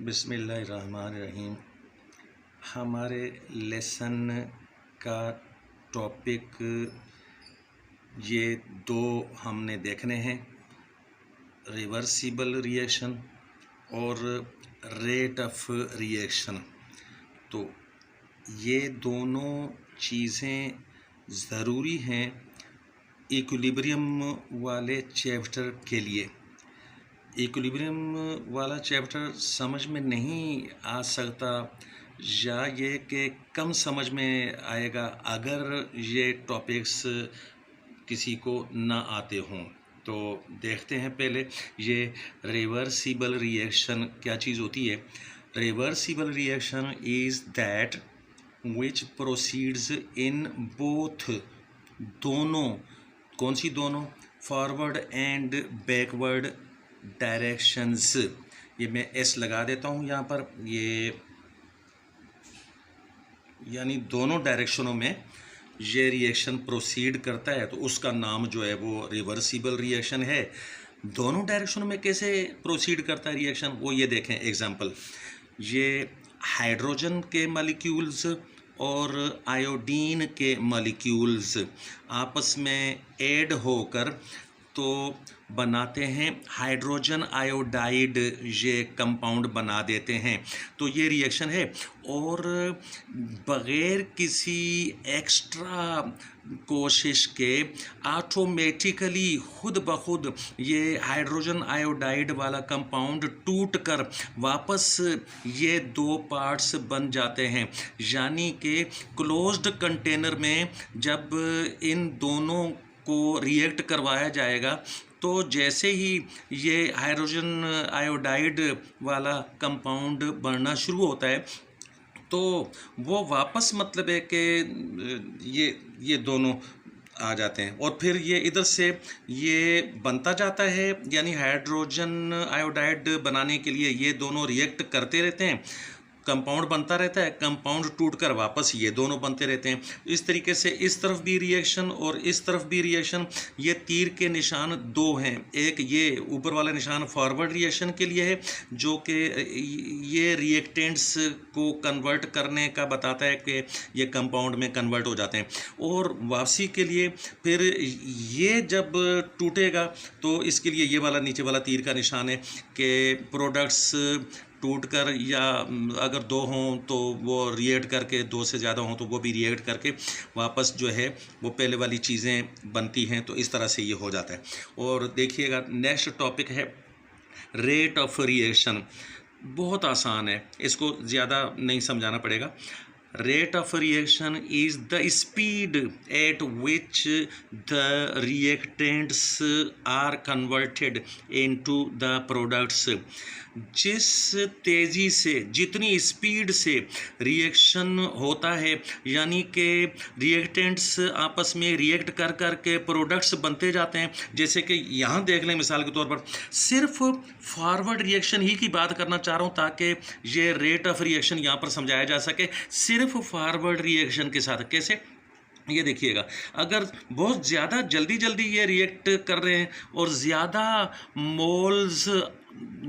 बिस्मिल्लाहिर्रहमानिर्रहीम। हमारे लेसन का टॉपिक ये दो हमने देखने हैं, रिवर्सिबल रिएक्शन और रेट ऑफ रिएक्शन। तो ये दोनों चीज़ें ज़रूरी हैं इक्विलिब्रियम वाले चैप्टर के लिए। इक्विलिब्रियम वाला चैप्टर समझ में नहीं आ सकता या ये कि कम समझ में आएगा अगर ये टॉपिक्स किसी को ना आते हों। तो देखते हैं पहले ये रिवर्सिबल रिएक्शन क्या चीज़ होती है। Reversible reaction is that which proceeds in both, दोनों, कौन सी दोनों, फॉरवर्ड एंड बैकवर्ड डायरेक्शंस। ये मैं एस लगा देता हूँ यहाँ पर, ये यानी दोनों डायरेक्शनों में ये रिएक्शन प्रोसीड करता है तो उसका नाम जो है वो रिवर्सिबल रिएक्शन है। दोनों डायरेक्शनों में कैसे प्रोसीड करता है रिएक्शन, वो ये देखें। एग्जांपल, ये हाइड्रोजन के मॉलिक्यूल्स और आयोडीन के मॉलिक्यूल्स आपस में ऐड होकर तो बनाते हैं हाइड्रोजन आयोडाइड, ये कंपाउंड बना देते हैं। तो ये रिएक्शन है और बग़ैर किसी एक्स्ट्रा कोशिश के ऑटोमेटिकली खुद ब खुद ये हाइड्रोजन आयोडाइड वाला कंपाउंड टूट कर वापस ये दो पार्ट्स बन जाते हैं। यानी कि क्लोज्ड कंटेनर में जब इन दोनों को रिएक्ट करवाया जाएगा तो जैसे ही ये हाइड्रोजन आयोडाइड वाला कंपाउंड बनना शुरू होता है तो वो वापस मतलब है कि ये दोनों आ जाते हैं और फिर ये इधर से ये बनता जाता है। यानी हाइड्रोजन आयोडाइड बनाने के लिए ये दोनों रिएक्ट करते रहते हैं, कंपाउंड बनता रहता है, कंपाउंड टूटकर वापस ये दोनों बनते रहते हैं। इस तरीके से इस तरफ भी रिएक्शन और इस तरफ भी रिएक्शन। ये तीर के निशान दो हैं, एक ये ऊपर वाला निशान फॉरवर्ड रिएक्शन के लिए है जो कि ये रिएक्टेंट्स को कन्वर्ट करने का बताता है कि ये कंपाउंड में कन्वर्ट हो जाते हैं, और वापसी के लिए फिर ये जब टूटेगा तो इसके लिए ये वाला नीचे वाला तीर का निशान है कि प्रोडक्ट्स टूट कर, या अगर दो हों तो वो रिएक्ट करके, दो से ज़्यादा हों तो वो भी रिएक्ट करके वापस जो है वो पहले वाली चीज़ें बनती हैं। तो इस तरह से ये हो जाता है। और देखिएगा नेक्स्ट टॉपिक है रेट ऑफ रिएक्शन। बहुत आसान है, इसको ज़्यादा नहीं समझाना पड़ेगा। Rate of reaction is the speed at which the reactants are converted into the products। जिस तेज़ी से, जितनी स्पीड से रिएक्शन होता है, यानी कि रिएक्टेंट्स आपस में रिएक्ट कर कर के प्रोडक्ट्स बनते जाते हैं। जैसे कि यहाँ देख लें मिसाल के तौर पर, सिर्फ फॉरवर्ड रिएक्शन ही की बात करना चाह रहा हूँ ताकि ये रेट ऑफ रिएक्शन यहाँ पर समझाया जा सके। सिर्फ फॉरवर्ड रिएक्शन के साथ कैसे, ये देखिएगा, अगर बहुत ज़्यादा जल्दी ये रिएक्ट कर रहे हैं और ज़्यादा मोल्स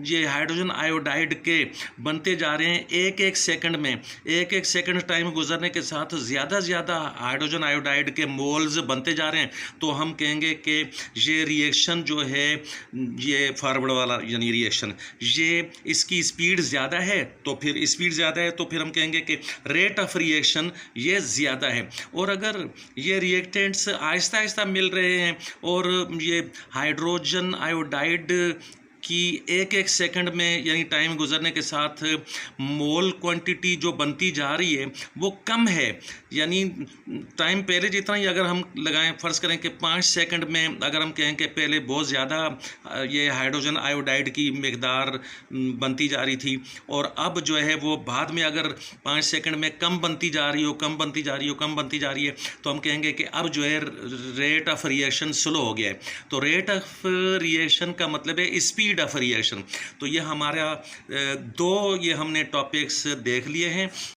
ये हाइड्रोजन आयोडाइड के बनते जा रहे हैं एक एक सेकंड में, एक एक सेकंड टाइम गुजरने के साथ ज़्यादा हाइड्रोजन आयोडाइड के मोल्स बनते जा रहे हैं, तो हम कहेंगे कि ये रिएक्शन जो है, ये फॉरवर्ड वाला यानी रिएक्शन, ये इसकी स्पीड ज़्यादा है। तो फिर स्पीड ज़्यादा है तो फिर हम कहेंगे कि रेट ऑफ रिएक्शन ये ज़्यादा है। और अगर ये रिएक्टेंट्स आहिस्ता आहिस्ता मिल रहे हैं और ये हाइड्रोजन आयोडाइड कि एक एक सेकंड में यानी टाइम गुजरने के साथ मोल क्वांटिटी जो बनती जा रही है वो कम है, यानी टाइम पहले जितना ही अगर हम लगाएं, फ़र्ज़ करें कि 5 सेकंड में अगर हम कहें कि पहले बहुत ज़्यादा ये हाइड्रोजन आयोडाइड की मकदार बनती जा रही थी और अब जो है वो बाद में अगर 5 सेकंड में कम बनती जा रही हो, कम बनती जा रही है, तो हम कहेंगे कि अब जो है रेट ऑफ रिएक्शन स्लो हो गया है। तो रेट ऑफ रिएक्शन का मतलब है स्पीड ऑफ रिएक्शन। तो ये हमारा दो ये हमने टॉपिक्स देख लिए हैं।